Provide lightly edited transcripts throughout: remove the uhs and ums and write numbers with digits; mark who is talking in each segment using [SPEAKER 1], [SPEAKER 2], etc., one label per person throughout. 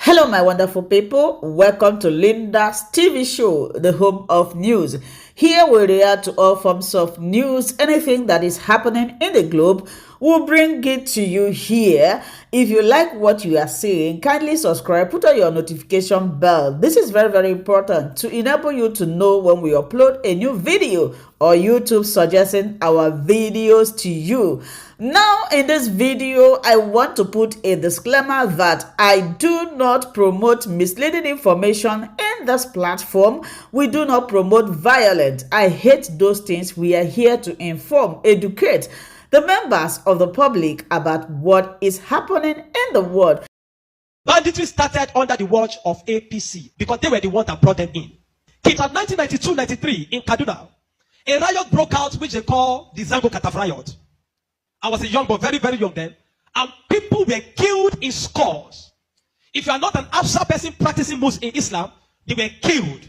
[SPEAKER 1] Hello, my wonderful people. Welcome to Linda's TV show, the home of news. Here we react to all forms of news. Anything that is happening in the globe, we'll bring it to you here. If you like what you are seeing, kindly subscribe, put on your notification bell. This is very, very important to enable you to know when we upload a new video or YouTube suggesting our videos to you. Now, in this video, I want to put a disclaimer that I do not promote misleading information in this platform. We do not promote violence. I hate those things. We are here to inform, educate the members of the public about what is happening in the world.
[SPEAKER 2] Banditry started under the watch of APC because they were the ones that brought them in. It was 1992-93 in Kaduna. A riot broke out which they call the SH0CK riot. I was a young boy, very, very young then. And people were killed in scores. If you are not an Afsa person practicing Muslim in Islam, they were killed.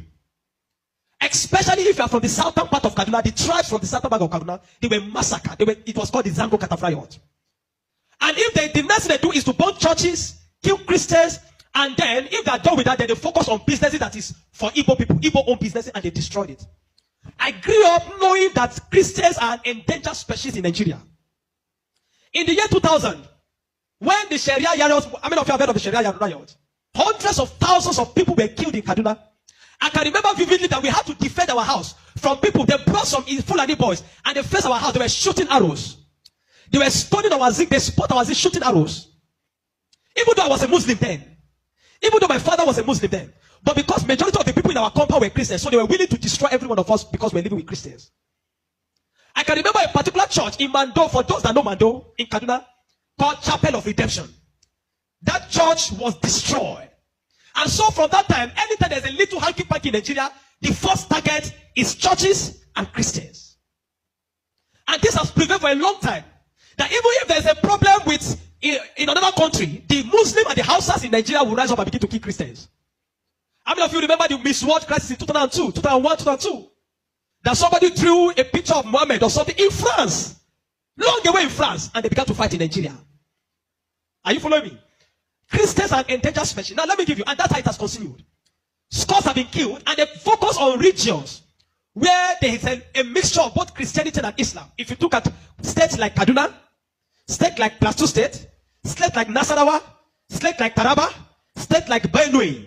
[SPEAKER 2] Especially if you are from the southern part of Kaduna, the tribes from the southern part of Kaduna, they were massacred. It was called the SH0CK riot. And if the next thing they do is to burn churches, kill Christians, and then if they are done with that, then they focus on businesses that is for Igbo people, Igbo-owned businesses, and they destroyed it. I grew up knowing that Christians are an endangered species in Nigeria. In the year 2000, when the Sharia riot, how many of you have heard of the Sharia riot? Hundreds of thousands of people were killed in Kaduna. I can remember vividly that we had to defend our house from people. They brought some Fulani boys and they faced our house. They were shooting arrows. They were stoning our zinc. They spot our zinc shooting arrows. Even though I was a Muslim then. Even though my father was a Muslim then. But because majority of the people in our compound were Christians, so they were willing to destroy every one of us because we're living with Christians. I can remember a particular church in Mando, for those that know Mando, in Kaduna, called Chapel of Redemption. That church was destroyed. And so from that time, anytime there's a little hanky-panky in Nigeria, the first target is churches and Christians. And this has prevailed for a long time. That even if there's a problem with in another country, the Muslim and the Hausas in Nigeria will rise up and begin to kill Christians. How many of you remember the Miss World crisis in 2002, 2001, 2002? That somebody drew a picture of Muhammad or something in France, long away in France, and they began to fight in Nigeria. Are you following me? Christians are endangered species. Now let me give you, and that's how it has continued. Scores have been killed, and they focus on regions where there is a mixture of both Christianity and Islam. If you look at states like Kaduna, states like Plateau State, states like Nasarawa, states like Taraba, states like Benue,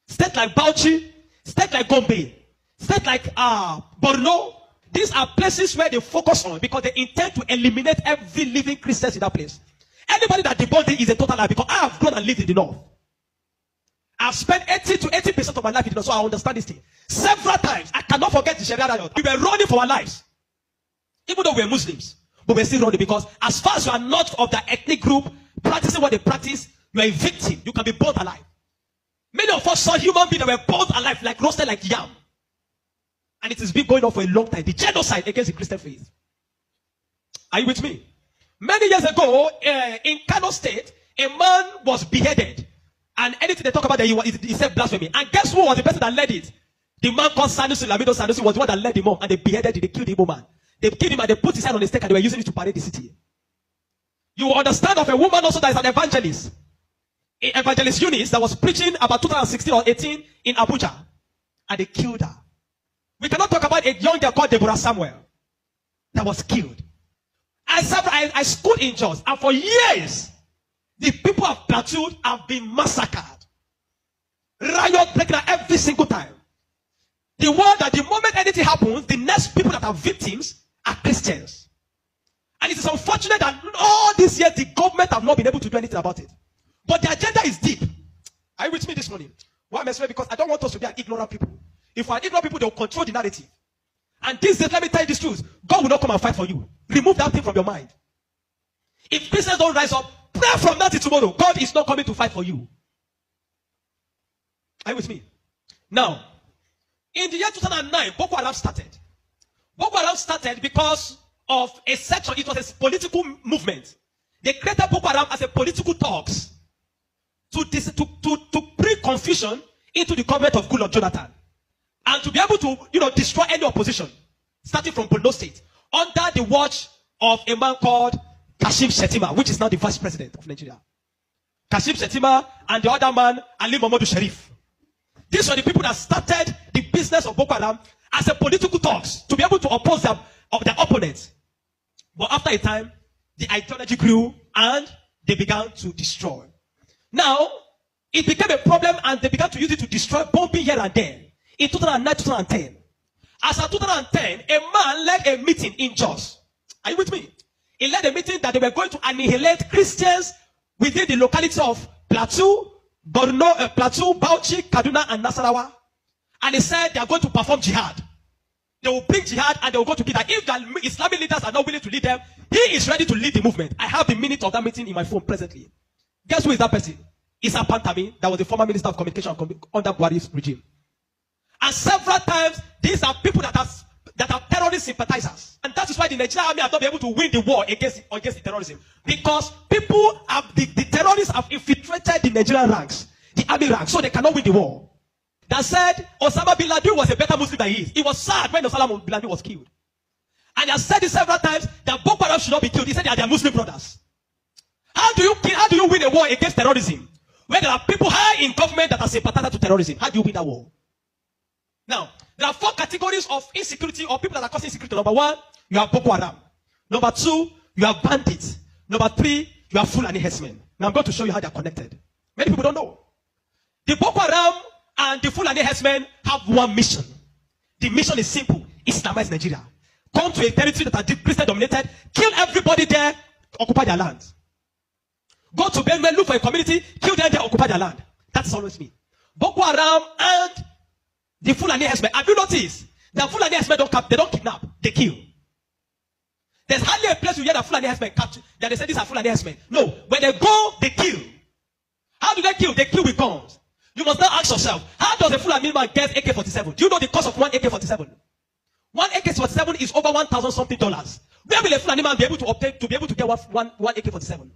[SPEAKER 2] states like Bauchi, states like Gombe, states like Borno. These are places where they focus on because they intend to eliminate every living Christian in that place. Anybody that debunks it is a total lie because I have grown and lived in the north. I've spent 80 to 80% of my life in the north, so I understand this thing. Several times, I cannot forget the Sharia riot. We were running for our lives. Even though we're Muslims, but we're still running because as far as you are not of that ethnic group, practicing what they practice, you are a victim. You can be burnt alive. Many of us saw human beings that were burnt alive, like roasted like yam. And it has been going on for a long time. The genocide against the Christian faith. Are you with me? Many years ago, in Kano State, a man was beheaded. And anything they talk about, he said blasphemy. And guess who was the person that led it? The man called Sanusi, Lamido Sanusi, was the one that led him on. And they beheaded him, they killed the Igbo man. They killed him and they put his head on the stake and they were using it to parade the city. You will understand of a woman also that is an evangelist. Evangelist Eunice that was preaching about 2016 or 18 in Abuja. And they killed her. We cannot talk about a young girl called Deborah Samuel that was killed. I schooled in Jos, and for years, the people of Plateau have been massacred. Riot breaking out every single time. The one that the moment anything happens, the next people that are victims are Christians. And it is unfortunate that all these years, the government have not been able to do anything about it. But the agenda is deep. Are you with me this morning? Why am I saying? Because I don't want us to be an ignorant people. If we are ignorant people, they will control the narrative. And this days, let me tell you this truth. God will not come and fight for you. Remove that thing from your mind. If Christians don't rise up, pray from now till tomorrow. God is not coming to fight for you. Are you with me? Now, in the year 2009, Boko Haram started. Boko Haram started because of a section. It was a political movement. They created Boko Haram as a political talks to bring confusion into the government of Goodluck Jonathan. And to be able to, destroy any opposition, starting from Borno State, under the watch of a man called Kashim Shettima, which is now the vice president of Nigeria. Kashim Shettima, and the other man, Ali Momodu Sharif. These were the people that started the business of Boko Haram as a political talks to be able to oppose their opponents. But after a time, the ideology grew and they began to destroy. Now, it became a problem and they began to use it to destroy, bombing here and there. In 2009, 2010. As of 2010, a man led a meeting in Jos. Are you with me? He led a meeting that they were going to annihilate Christians within the locality of Plateau, Borno, Plateau, Bauchi, Kaduna, and Nasarawa. And he said they are going to perform jihad. They will bring jihad and they will go to Peter. If the Islamic leaders are not willing to lead them, he is ready to lead the movement. I have the minute of that meeting in my phone presently. Guess who is that person? Issa Pantami, that was the former minister of communication under Buhari's regime. And several times, these are people that are terrorist sympathizers. And that is why the Nigerian army have not been able to win the war against the terrorism. Because people have, the terrorists have infiltrated the Nigerian ranks, the army ranks, so they cannot win the war. That said, Osama bin Laden was a better Muslim than he is. He was sad when Osama bin Laden was killed. And he has said it several times that Boko Haram should not be killed. He said they are their Muslim brothers. How do you win a war against terrorism? When there are people high in government that are sympathizers to terrorism, how do you win that war? Now, there are 4 categories of insecurity or people that are causing insecurity. Number 1, you have Boko Haram. Number 2, you have bandits. Number 3, you have Fulani herdsmen. Now I'm going to show you how they are connected. Many people don't know. The Boko Haram and the Fulani herdsmen have one mission. The mission is simple: Islamize Nigeria. Come to a territory that are Christian dominated, kill everybody there, occupy their land. Go to Benue, look for a community, kill them there, occupy their land. That's always me. Boko Haram and the Fulani herdsmen. Have you noticed that Fulani herdsmen they don't kidnap, they kill? There's hardly a place you hear that Fulani herdsmen capture that they say these are Fulani herdsmen. No, when they go, they kill. How do they kill? They kill with guns. You must now ask yourself, how does a Fulani man get AK-47? Do you know the cost of one AK-47? One AK-47 is over $1,000 something. Where will a Fulani man be able to obtain to be able to get one AK-47?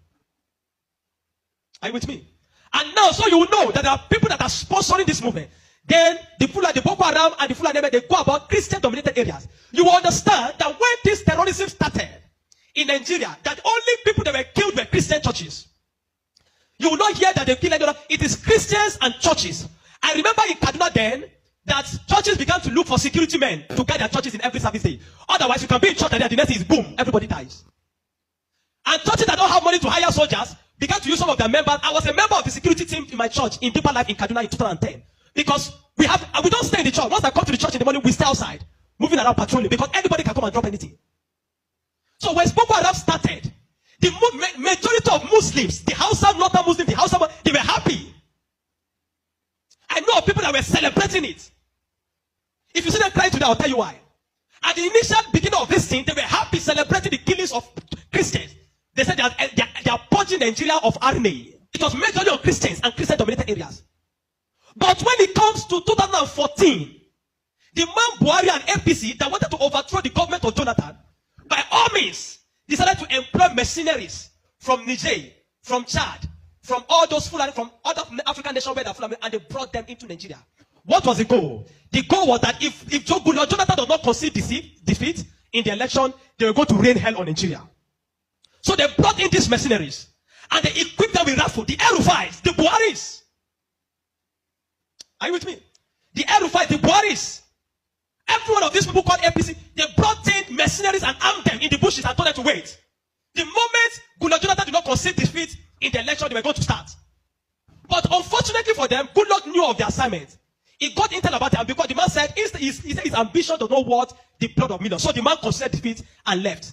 [SPEAKER 2] Are you with me? And now, so you will know that there are people that are sponsoring this movement. Then the Boko Haram and the Fulani, they go about Christian-dominated areas. You will understand that when this terrorism started in Nigeria, that only people that were killed were Christian churches. You will not hear that they kill anyone. It is Christians and churches. I remember in Kaduna then that churches began to look for security men to guide their churches in every service day. Otherwise, you can be in church and then the next is boom, everybody dies. And churches that don't have money to hire soldiers began to use some of their members. I was a member of the security team in my church in Deeper Life in Kaduna in 2010. Because we don't stay in the church. Once I come to the church in the morning, we stay outside, moving around patrolling, because anybody can come and drop anything. So when Boko Haram started, the majority of Muslims, the Hausa, Northern Muslims, the Hausa, they were happy. I know of people that were celebrating it. If you see them crying today, I'll tell you why. At the initial beginning of this thing, they were happy celebrating the killings of Christians. They said they are purging Nigeria of army. It was majorly on Christians and Christian-dominated areas. But when it comes to 2014, the man Buhari and APC that wanted to overthrow the government of Jonathan, by all means, decided to employ mercenaries from Niger, from Chad, from all those Fulani, from other African nations where they're Fulani, and they brought them into Nigeria. What was the goal? The goal was that if Jonathan does not concede defeat in the election, they were going to rain hell on Nigeria. So they brought in these mercenaries, and they equipped them with rifles, the El-Rufais, the Buharis. Are you with me? The El-Rufais, the Buharis. Every one of these people called APC, they brought in mercenaries and armed them in the bushes and told them to wait. The moment Jonathan did not concede defeat in the election, they were going to start. But unfortunately for them, Goodluck knew of the assignment. He got intel about it, because the man said his ambition does not worth the blood of millions. So the man conceded defeat and left.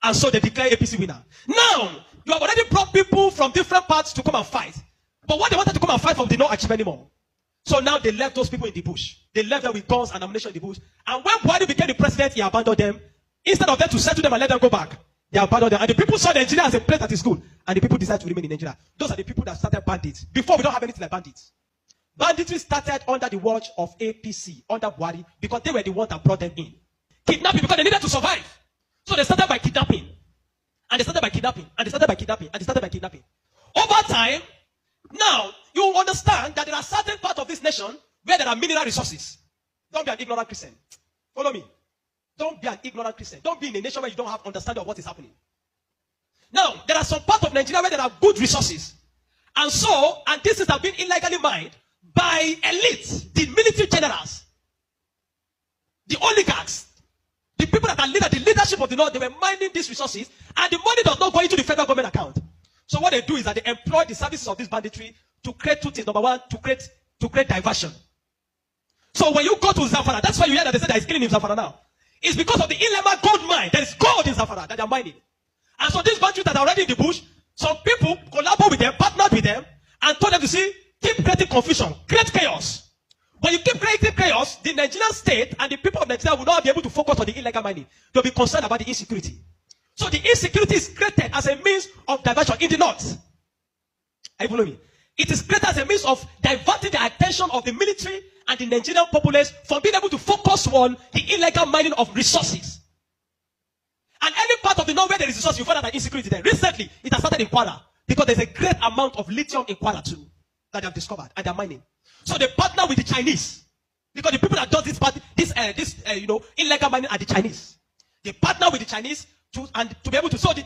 [SPEAKER 2] And so they declared APC winner. Now, you have already brought people from different parts to come and fight. But what they wanted to come and fight for, they did not achieve anymore. So now they left those people in the bush. They left them with guns and ammunition in the bush. And when Buhari became the president, he abandoned them. Instead of them to settle them and let them go back, they abandoned them. And the people saw Nigeria as a place that is good. And the people decided to remain in Nigeria. Those are the people that started bandits. Before, we don't have anything like bandits. Banditry started under the watch of APC, under Buhari, because they were the ones that brought them in. Kidnapping, because they needed to survive. So they started by kidnapping. And they started by kidnapping. And they started by kidnapping. And they started by kidnapping. Over time, now, you understand that there are certain parts of this nation where there are mineral resources. Don't be an ignorant Christian. Follow me. Don't be an ignorant Christian. Don't be in a nation where you don't have understanding of what is happening. Now, there are some parts of Nigeria where there are good resources. And this is have been illegally mined by elites, the military generals, the oligarchs, the people that are the leadership of the North. They were mining these resources, and the money does not go into the federal government account. So what they do is that they employ the services of this banditry to create two things. Number one, to create diversion. So when you go to Zamfara, that's why you hear that they say that it's killing in Zamfara now. It's because of the illegal gold mine. There is gold in Zamfara that they are mining. And so these bandits that are already in the bush, some people collaborate with them, partnered with them, and told them to see, keep creating confusion, create chaos. When you keep creating chaos, the Nigerian state and the people of Nigeria will not be able to focus on the illegal mining. They'll be concerned about the insecurity. So the insecurity is created as a means of diversion in the north. Are you following me? It is created as a means of diverting the attention of the military and the Nigerian populace from being able to focus on the illegal mining of resources. And any part of the north where there is resource, you find out that insecurity there. Recently, it has started in Kwara because there's a great amount of lithium in Kwara too that they have discovered and they're mining. So they partner with the Chinese because the people that do this illegal mining are the Chinese. They partner with the Chinese to be able to. So the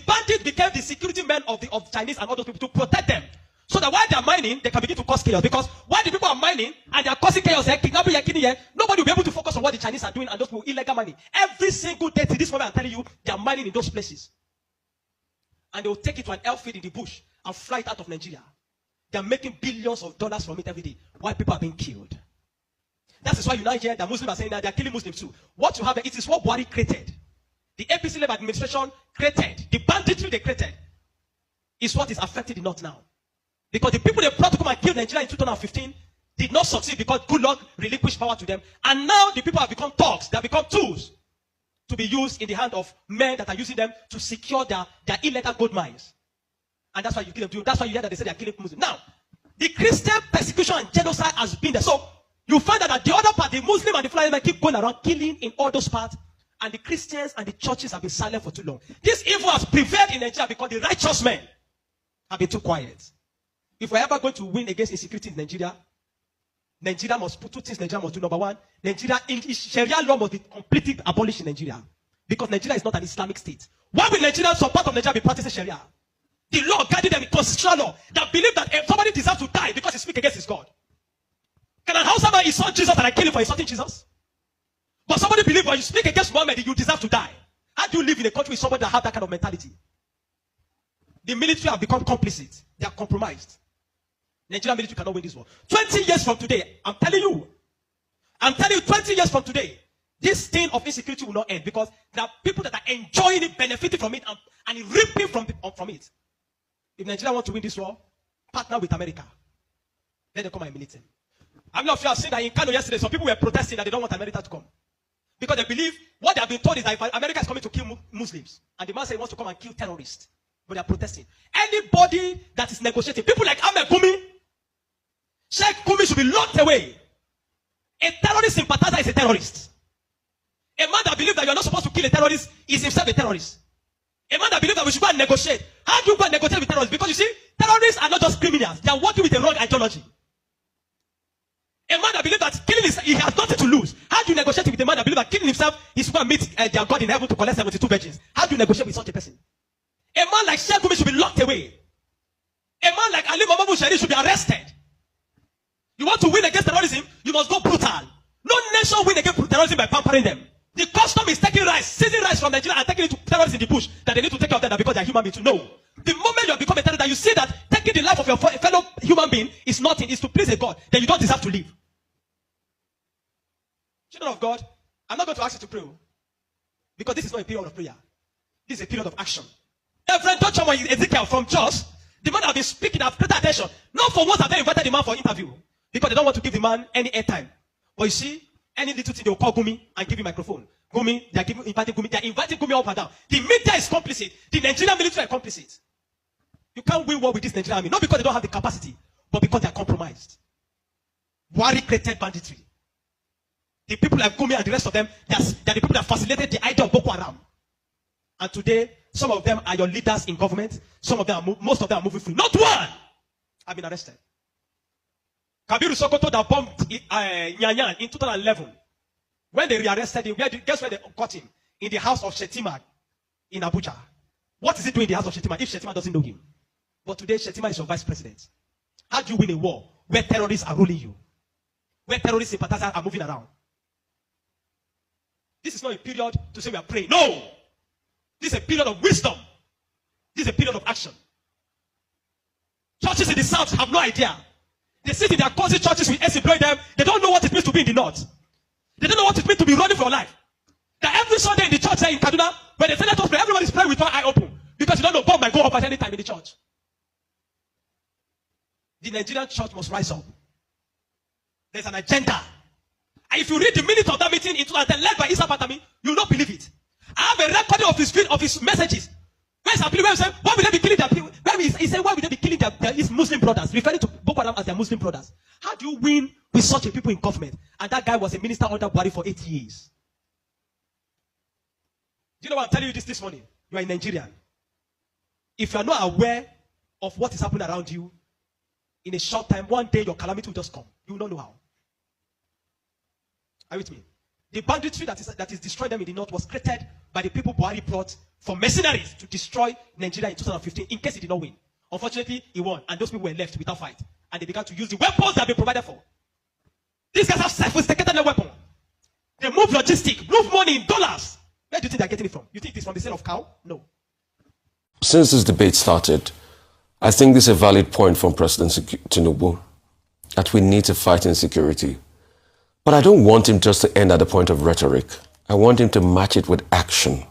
[SPEAKER 2] bandits became the security men of Chinese and other people to protect them. So that while they are mining, they can begin to cause chaos. Because while the people are mining and they are causing chaos, kidnapping, nobody will be able to focus on what the Chinese are doing and those people illegal mining. Every single day to this moment, I'm telling you, they are mining in those places. And they will take it to an airfield in the bush and fly it out of Nigeria. They are making billions of dollars from it every day while people are being killed. That is why you now hear that Muslims are saying that they are killing Muslims too. What you have, it is what Buhari created. The APC-led administration created, the banditry they created, is what is affecting the North now. Because the people they brought to come and kill Nigeria in 2015 did not succeed because good luck relinquished power to them. And now the people have become thugs. They have become tools to be used in the hand of men that are using them to secure their illegal gold mines. And that's why you kill them. That's why you hear that they say they are killing Muslims. Now, the Christian persecution and genocide has been there. So you find that at the other part, the Muslim and the Fulani men keep going around killing in all those parts. And the Christians and the churches have been silent for too long. This evil has prevailed in Nigeria because the righteous men have been too quiet. If we're ever going to win against insecurity in Nigeria, Nigeria must put two things Nigeria must do. Number one, Sharia law must be completely abolished in Nigeria. Because Nigeria is not an Islamic state. Why will Nigeria, some part of Nigeria, be practicing Sharia? The law guiding them in constitutional law that believe that if somebody deserves to die because he speaks against his God. Can an Hausa man insult Jesus and I kill him for insulting Jesus? But somebody believes when you speak against Muhammad, you deserve to die. How do you live in a country with somebody that has that kind of mentality? The military have become complicit. They are compromised. Nigerian military cannot win this war. 20 years from today, I'm telling you, 20 years from today, this thing of insecurity will not end because there are people that are enjoying it, benefiting from it, and reaping from it. If Nigeria wants to win this war, partner with America. Let them come and militate. I'm not sure I've seen that in Kano yesterday, some people were protesting that they don't want America to come. Because they believe what they have been told is that if America is coming to kill Muslims, and the man says he wants to come and kill terrorists, but they are protesting. Anybody that is negotiating, people like Ahmed Gumi, Sheikh Gumi should be locked away. A terrorist sympathizer is a terrorist. A man that believes that you are not supposed to kill a terrorist is himself a terrorist. A man that believes that we should go and negotiate. How do you go and negotiate with terrorists? Because you see, terrorists are not just criminals. They are working with a wrong ideology. A man that believes that killing he has nothing to lose. How do you negotiate with a man that believes that killing himself is going to meet their God in heaven to collect 72 virgins? How do you negotiate with such a person? A man like Sheikh Gumi should be locked away. A man like Ali Muhammad Bushari should be arrested. You want to win against terrorism, you must go brutal. No nation win against terrorism by pampering them. The custom is taking rice, seizing rice from Nigeria and taking it to terrorists in the bush that they need to take care of them because they are human beings. No. The moment you have become a terrorist, that you see that taking the life of your fellow human being is nothing, is to please a God, then you don't deserve to live. Children of God, I'm not going to ask you to pray because this is not a period of prayer. This is a period of action. Reverend Dr. Ezekiel from Jos, the man have been speaking, have created attention. Not for what have they invited the man for interview because they don't want to give the man any airtime. But you see, any little thing they will call Gumi and give him microphone. Gumi, they are inviting Gumi up and down. The media is complicit. The Nigerian military are complicit. You can't win war with this Nigerian army, not because they don't have the capacity, but because they are compromised. Buhari created banditry. The people like Gumi and the rest of them, they are the people that facilitated the idea of Boko Haram. And today, some of them are your leaders in government. Some of them, most of them are moving free. Not one have been arrested. Kabiru Sokoto that bombed Nyanyan in 2011. When they rearrested him, guess where they caught him? In the house of Shetima in Abuja. What is he doing in the house of Shetima if Shetima doesn't know him? But today, Shetima is your vice president. How do you win a war where terrorists are ruling you? Where terrorist sympathizers are moving around? This is not a period to say we are praying. No! This is a period of wisdom. This is a period of action. Churches in the south have no idea. They sit in their cousin churches with AC blowing them. They don't know what it means to be in the north. They don't know what it means to be running for your life. That every Sunday in the church there in Kaduna, when they say let us pray, everyone is praying with one eye open. Because you don't know, bomb might go up at any time in the church. The Nigerian church must rise up. There's an agenda. And if you read the minutes of that meeting in 2010 led by Isa Patami, you will not believe it. I have a recording of his messages. Where's our people? Where he said, why will they be killing their people? He said, why will they be killing his Muslim brothers? Referring to Boko Haram as their Muslim brothers. How do you win with such a people in government? And that guy was a minister under Buhari for 8 years. Do you know what I'm telling you this morning? You are in Nigeria. If you are not aware of what is happening around you, in a short time, one day your calamity will just come. You will not know how. Are you with me? The banditry that is destroying them in the north was created by the people Buhari brought for mercenaries to destroy Nigeria in 2015 in case he did not win. Unfortunately, he won, and those people were left without fight. And they began to use the weapons that have been provided for. These guys have sophisticated their weapon. They move logistic, move money in dollars. Where do you think they're getting it from? You think it's from the sale of cow? No.
[SPEAKER 3] Since this debate started, I think this is a valid point from President Tinubu, that we need to fight insecurity. But I don't want him just to end at the point of rhetoric. I want him to match it with action.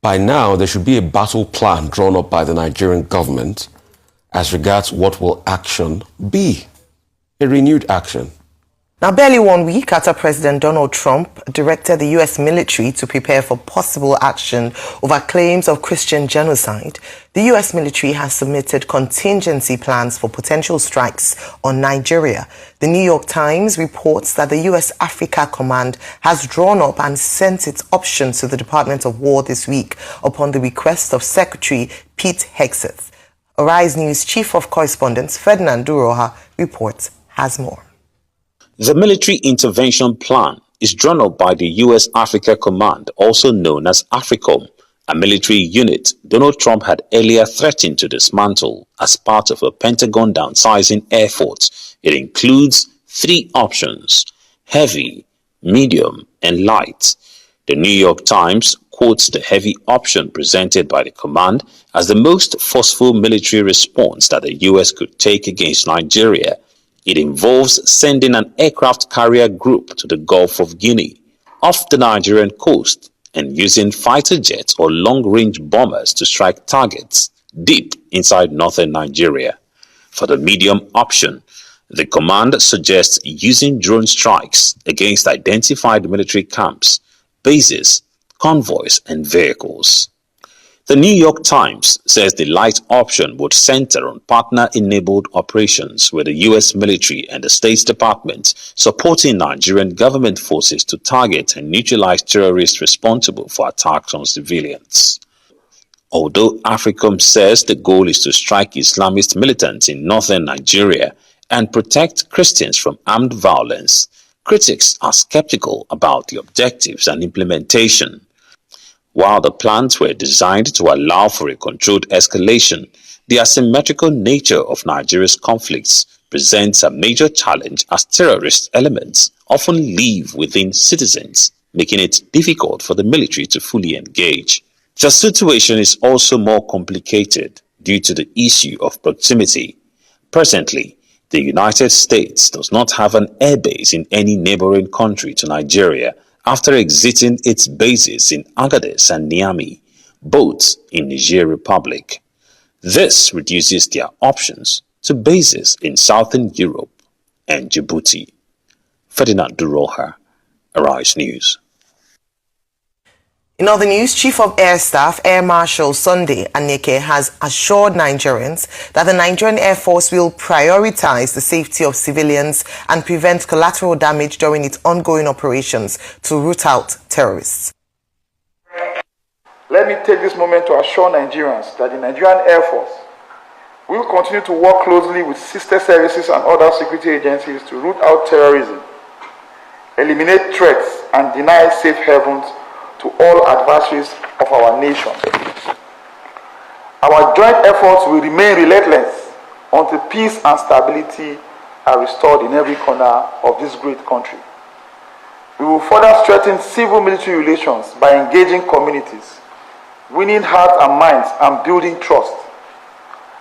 [SPEAKER 3] By now, there should be a battle plan drawn up by the Nigerian government as regards what will action be. A renewed action.
[SPEAKER 4] Now, barely 1 week after President Donald Trump directed the U.S. military to prepare for possible action over claims of Christian genocide, the U.S. military has submitted contingency plans for potential strikes on Nigeria. The New York Times reports that the U.S. Africa Command has drawn up and sent its options to the Department of War this week upon the request of Secretary Pete Hegseth. Arise News Chief of Correspondence Ferdinand Duroha reports has more.
[SPEAKER 5] The military intervention plan is drawn up by the U.S. Africa Command, also known as AFRICOM, a military unit Donald Trump had earlier threatened to dismantle as part of a Pentagon downsizing effort. It includes 3 options: heavy, medium, and light. The New York Times quotes the heavy option presented by the command as the most forceful military response that the U.S. could take against Nigeria. It involves sending an aircraft carrier group to the Gulf of Guinea, off the Nigerian coast, and using fighter jets or long-range bombers to strike targets deep inside northern Nigeria. For the medium option, the command suggests using drone strikes against identified military camps, bases, convoys, and vehicles. The New York Times says the light option would center on partner-enabled operations with the U.S. military and the State Department supporting Nigerian government forces to target and neutralize terrorists responsible for attacks on civilians. Although AFRICOM says the goal is to strike Islamist militants in northern Nigeria and protect Christians from armed violence, critics are skeptical about the objectives and implementation. While the plans were designed to allow for a controlled escalation, the asymmetrical nature of Nigeria's conflicts presents a major challenge as terrorist elements often live within citizens, making it difficult for the military to fully engage. The situation is also more complicated due to the issue of proximity. Presently, the United States does not have an airbase in any neighboring country to Nigeria, after exiting its bases in Agadez and Niamey, both in Niger Republic. This reduces their options to bases in Southern Europe and Djibouti. Ferdinand Duroha, Arise News.
[SPEAKER 4] In other news, Chief of Air Staff Air Marshal Sunday Aneke has assured Nigerians that the Nigerian Air Force will prioritize the safety of civilians and prevent collateral damage during its ongoing operations to root out terrorists.
[SPEAKER 6] Let me take this moment to assure Nigerians that the Nigerian Air Force will continue to work closely with sister services and other security agencies to root out terrorism, eliminate threats, and deny safe havens to all adversaries of our nation. Our joint efforts will remain relentless until peace and stability are restored in every corner of this great country. We will further strengthen civil-military relations by engaging communities, winning hearts and minds, and building trust.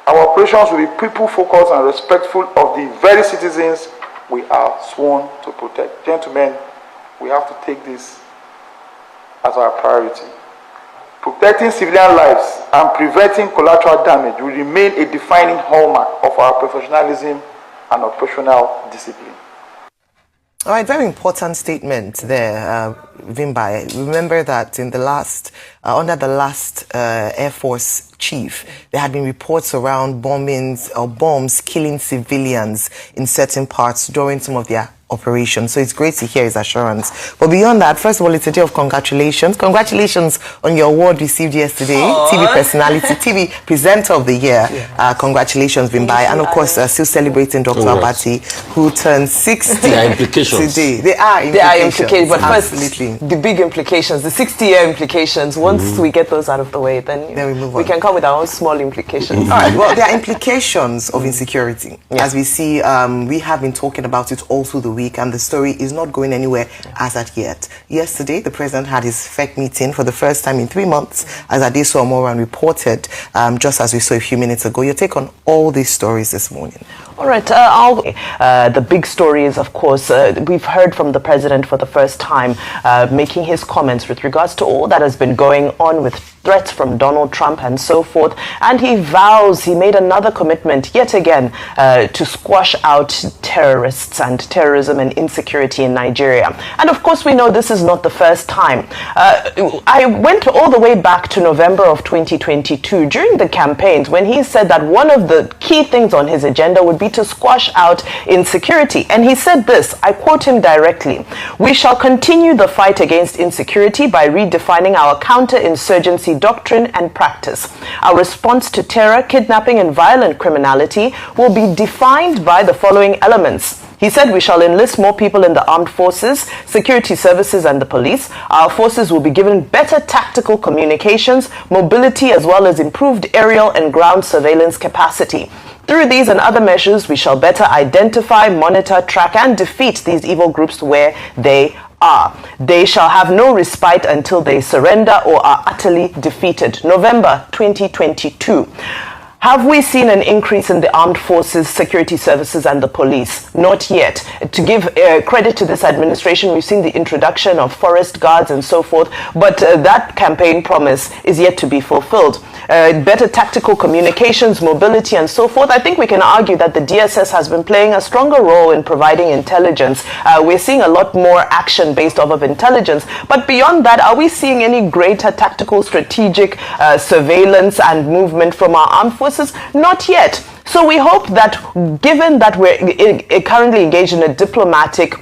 [SPEAKER 6] Our operations will be people-focused and respectful of the very citizens we are sworn to protect. Gentlemen, we have to take this as our priority. Protecting civilian lives and preventing collateral damage will remain a defining hallmark of our professionalism and operational discipline.
[SPEAKER 4] All right, very important statement there, Vimbai. Remember that in the last, under the last Air Force chief, there had been reports around bombings or bombs killing civilians in certain parts during some of their operations. So it's great to hear his assurance. But beyond that, first of all, it's a day of congratulations. Congratulations on your award received yesterday, TV Personality, TV Presenter of the Year. Congratulations, Vimbai. And of course, still celebrating Dr. Abati, who turned 60
[SPEAKER 3] There are implications.
[SPEAKER 4] today. There are implications. But absolutely.
[SPEAKER 7] First, the big implications, the 60-year implications. Once we get those out of the way, then
[SPEAKER 4] we move on.
[SPEAKER 7] We can come with our own small implications.
[SPEAKER 4] All right, well, there are implications of insecurity. As we see, we have been talking about it all through the week, and the story is not going anywhere as at yet. Yesterday, the president had his FEC meeting for the first time in 3 months, as Adeso Omoran reported, just as we saw a few minutes ago. Your take on all these stories this morning?
[SPEAKER 7] All right, the big story is, of course, we've heard from the president for the first time making his comments with regards to all that has been going on with threats from Donald Trump and so forth. And he made another commitment yet again to squash out terrorists and terrorism and insecurity in Nigeria. And of course, we know this is not the first time. I went all the way back to November of 2022 during the campaigns when he said that one of the key things on his agenda would be to squash out insecurity. And he said this, I quote him directly, "We shall continue the fight against insecurity by redefining our counterinsurgency doctrine and practice. Our response to terror, kidnapping, and violent criminality will be defined by the following elements." He said we shall enlist more people in the armed forces, security services, and the police. Our forces will be given better tactical communications, mobility, as well as improved aerial and ground surveillance capacity. Through these and other measures, we shall better identify, monitor, track, and defeat these evil groups where they are. They shall have no respite until they surrender or are utterly defeated. November 2022. Have we seen an increase in the armed forces, security services, and the police? Not yet. To give credit to this administration, we've seen the introduction of forest guards and so forth, but that campaign promise is yet to be fulfilled. Better tactical communications, mobility, and so forth. I think we can argue that the DSS has been playing a stronger role in providing intelligence. We're seeing a lot more action based off of intelligence. But beyond that, are we seeing any greater tactical, strategic surveillance and movement from our armed forces? Not yet. So we hope that, given that we're currently engaged in a diplomatic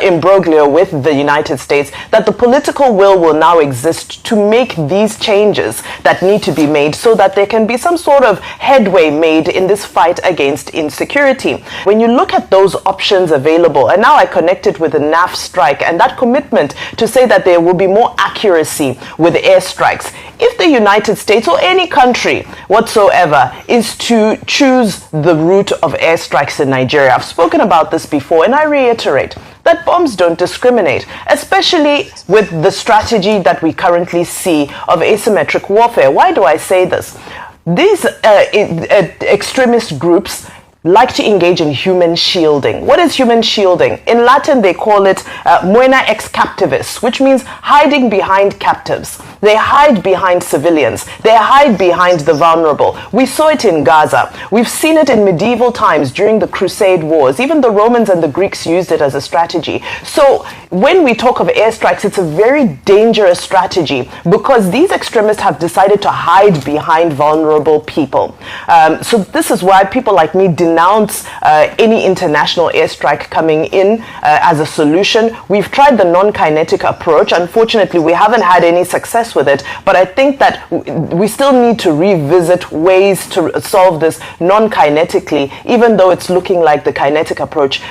[SPEAKER 7] imbroglio with the United States, that the political will now exist to make these changes that need to be made so that there can be some sort of headway made in this fight against insecurity. When you look at those options available, and now I connect it with the NAF strike and that commitment to say that there will be more accuracy with airstrikes. If the United States or any country whatsoever is to choose the route of airstrikes in Nigeria, I've spoken about this before and I reiterate that bombs don't discriminate, especially with the strategy that we currently see of asymmetric warfare. Why do I say this? These extremist groups like to engage in human shielding. What is human shielding? In Latin, they call it moena ex captivis, which means hiding behind captives. They hide behind civilians. They hide behind the vulnerable. We saw it in Gaza. We've seen it in medieval times during the Crusade Wars. Even the Romans and the Greeks used it as a strategy. So when we talk of airstrikes, it's a very dangerous strategy because these extremists have decided to hide behind vulnerable people. So this is why people like me denounce any international airstrike coming in as a solution. We've tried the non-kinetic approach. Unfortunately, we haven't had any success with it, but I think that we still need to revisit ways to solve this non-kinetically, even though it's looking like the kinetic approach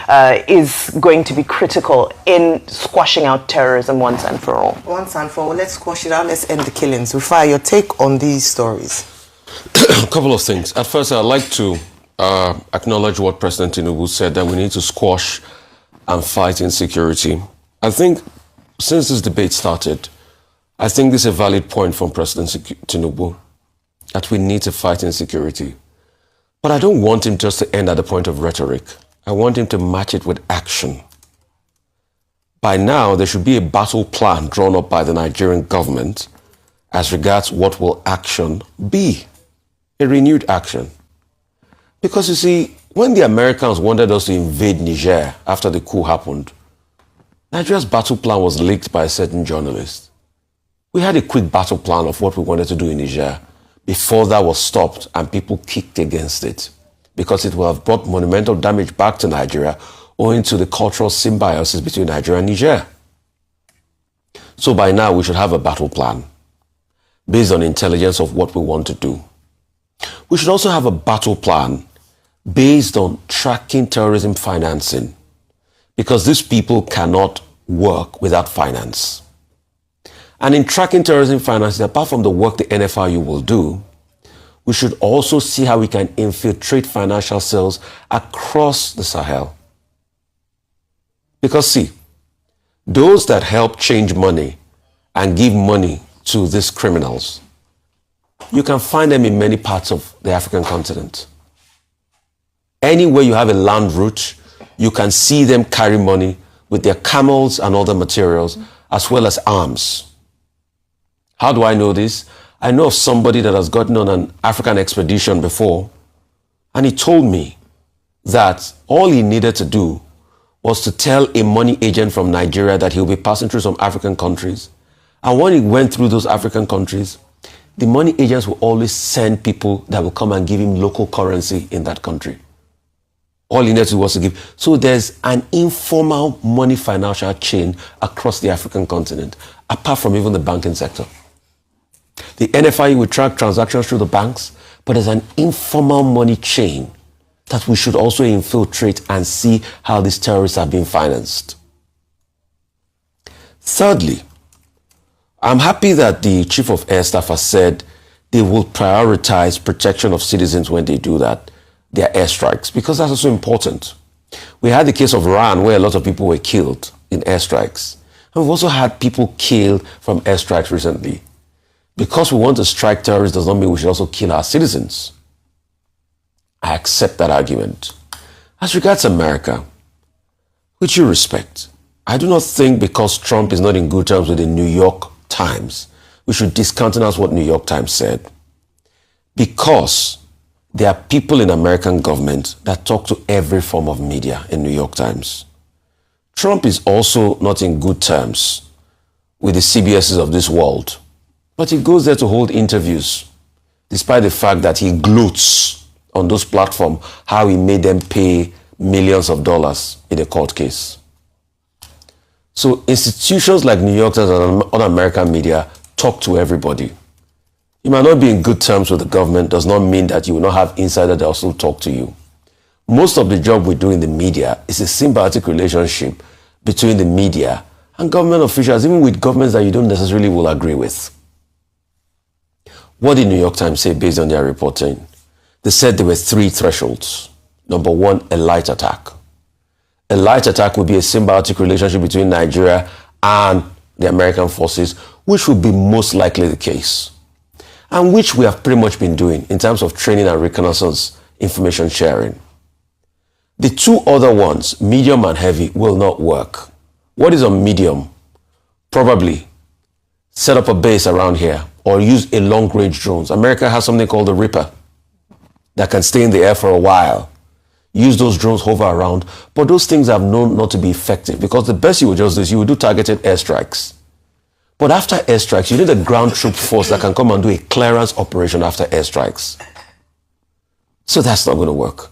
[SPEAKER 7] is going to be critical in squashing out terrorism once and for all.
[SPEAKER 4] Once and for all, let's squash it out. Let's end the killings. Rufai, your take on these stories?
[SPEAKER 3] A couple of things. At first, I'd like to acknowledge what President Tinubu said, that we need to squash and fight insecurity. I think since this debate started, I think this is a valid point from President Tinubu, that we need to fight insecurity. But I don't want him just to end at the point of rhetoric. I want him to match it with action. By now, there should be a battle plan drawn up by the Nigerian government as regards what will action be. A renewed action. Because you see, when the Americans wanted us to invade Niger after the coup happened, Nigeria's battle plan was leaked by a certain journalist. We had a quick battle plan of what we wanted to do in Niger before that was stopped and people kicked against it, because it will have brought monumental damage back to Nigeria owing to the cultural symbiosis between Nigeria and Niger. So by now we should have a battle plan based on intelligence of what we want to do. We should also have a battle plan based on tracking terrorism financing, because these people cannot work without finance. And in tracking terrorism financing, apart from the work the NFRU will do, we should also see how we can infiltrate financial cells across the Sahel. Because see, those that help change money and give money to these criminals, you can find them in many parts of the African continent. Anywhere you have a land route, you can see them carry money with their camels and other materials, as well as arms. How do I know this? I know of somebody that has gotten on an African expedition before, and he told me that all he needed to do was to tell a money agent from Nigeria that he'll be passing through some African countries. And when he went through those African countries, the money agents will always send people that will come and give him local currency in that country. All he needed to do was to give. So there's an informal money financial chain across the African continent, apart from even the banking sector. The NFI will track transactions through the banks, but there's an informal money chain that we should also infiltrate and see how these terrorists are being financed. Thirdly, I'm happy that the Chief of Air Staff has said they will prioritize protection of citizens when they do that, their airstrikes, because that's also important. We had the case of Iran where a lot of people were killed in airstrikes. And we've also had people killed from airstrikes recently. Because we want to strike terrorists does not mean we should also kill our citizens. I accept that argument. As regards America, with due respect, I do not think because Trump is not in good terms with the New York Times, we should discountenance what New York Times said. Because there are people in American government that talk to every form of media in New York Times. Trump is also not in good terms with the CBSs of this world. But he goes there to hold interviews, despite the fact that he gloats on those platforms how he made them pay millions of dollars in a court case. So institutions like New York Times and other American media talk to everybody. You might not be in good terms with the government, does not mean that you will not have insiders that also talk to you. Most of the job we do in the media is a symbiotic relationship between the media and government officials, even with governments that you don't necessarily will agree with. What did New York Times say based on their reporting? They said there were 3 thresholds. Number 1, a light attack. A light attack would be a symbiotic relationship between Nigeria and the American forces, which would be most likely the case, and which we have pretty much been doing in terms of training and reconnaissance information sharing. The 2 other ones, medium and heavy, will not work. What is on medium? Probably set up a base around here or use a long-range drones. America has something called the Reaper that can stay in the air for a while. Use those drones, hover around, but those things have known not to be effective, because the best you would just do is you would do targeted airstrikes. But after airstrikes, you need a ground troop force that can come and do a clearance operation after airstrikes. So that's not going to work.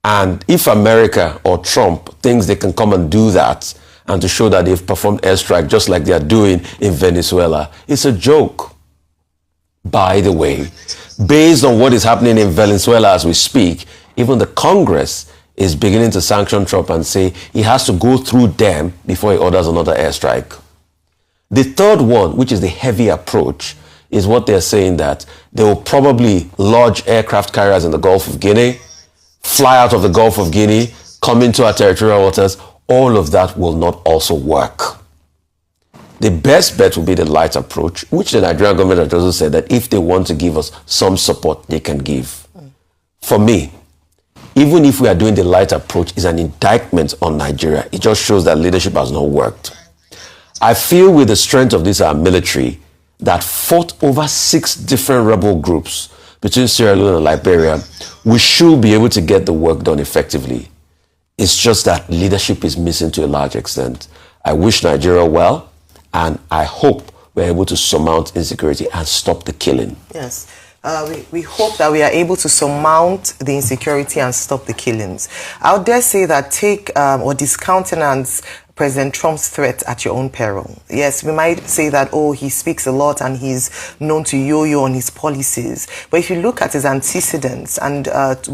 [SPEAKER 3] And if America or Trump thinks they can come and do that and to show that they've performed airstrike just like they are doing in Venezuela, it's a joke. By the way, based on what is happening in Venezuela as we speak, even the Congress is beginning to sanction Trump and say he has to go through them before he orders another airstrike. The third one, which is the heavy approach, is what they're saying, that they will probably lodge aircraft carriers in the Gulf of Guinea, fly out of the Gulf of Guinea, come into our territorial waters. All of that will not also work. The best bet will be the light approach, which the Nigerian government has also said that if they want to give us some support, they can give. For me, even if we are doing the light approach, is an indictment on Nigeria. It just shows that leadership has not worked. I feel with the strength of this our military that fought over 6 different rebel groups between Sierra Leone and Liberia, we should be able to get the work done effectively. It's just that leadership is missing to a large extent. I wish Nigeria well, and I hope we're able to surmount insecurity and stop the killing.
[SPEAKER 4] Yes. We hope that we are able to surmount the insecurity and stop the killings. I would dare say that take or discountenance President Trump's threat at your own peril. Yes, we might say that, oh, he speaks a lot and he's known to yo-yo on his policies. But if you look at his antecedents and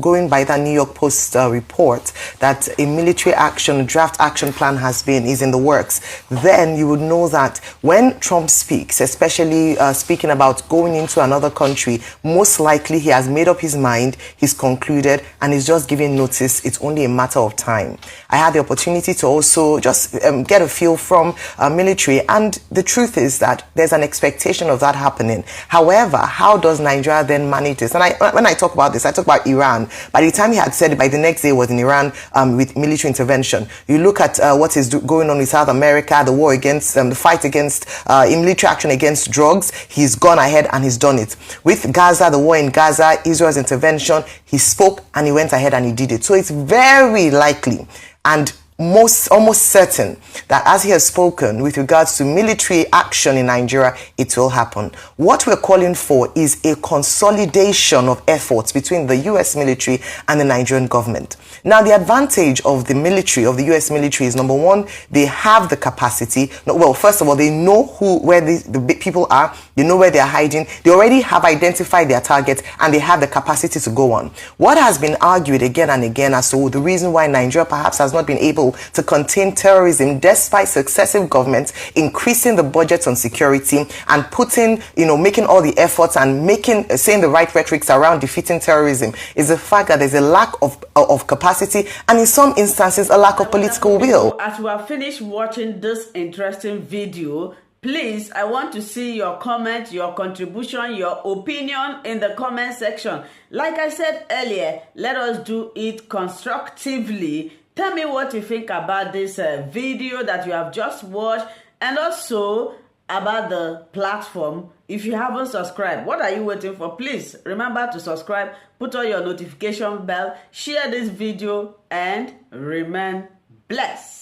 [SPEAKER 4] going by that New York Post report that a military action, a draft action plan is in the works, then you would know that when Trump speaks, especially speaking about going into another country, most likely he has made up his mind, he's concluded, and he's just giving notice. It's only a matter of time. I had the opportunity to also just get a feel from military, and the truth is that there's an expectation of that happening. However, how does Nigeria then manage this? And when I talk about this, I talk about Iran. By the time he had said it, by the next day was in Iran with military intervention. You look at what is going on with South America, the war against, the fight against, military action against drugs. He's gone ahead and he's done it. With Gaza, the war in Gaza, Israel's intervention, he spoke and he went ahead and he did it. So it's very likely and almost certain that as he has spoken with regards to military action in Nigeria, it will happen. What we're calling for is a consolidation of efforts between the U.S. military and the Nigerian government. Now, the advantage of the military, of the U.S. military, is number one, they have the capacity. Well, first of all, they know where the people are. They know where they're hiding. They already have identified their targets and they have the capacity to go on. What has been argued again and again as to the reason why Nigeria perhaps has not been able to contain terrorism despite successive governments increasing the budgets on security and putting, making all the efforts and saying the right rhetorics around defeating terrorism is the fact that there's a lack of capacity and in some instances a lack of political will.
[SPEAKER 1] As we are finished watching this interesting video, please, I want to see your comment, your contribution, your opinion in the comment section. Like I said earlier, let us do it constructively. Tell me what you think about this video that you have just watched, and also about the platform. If you haven't subscribed, what are you waiting for? Please remember to subscribe, put on your notification bell, share this video, and remain blessed.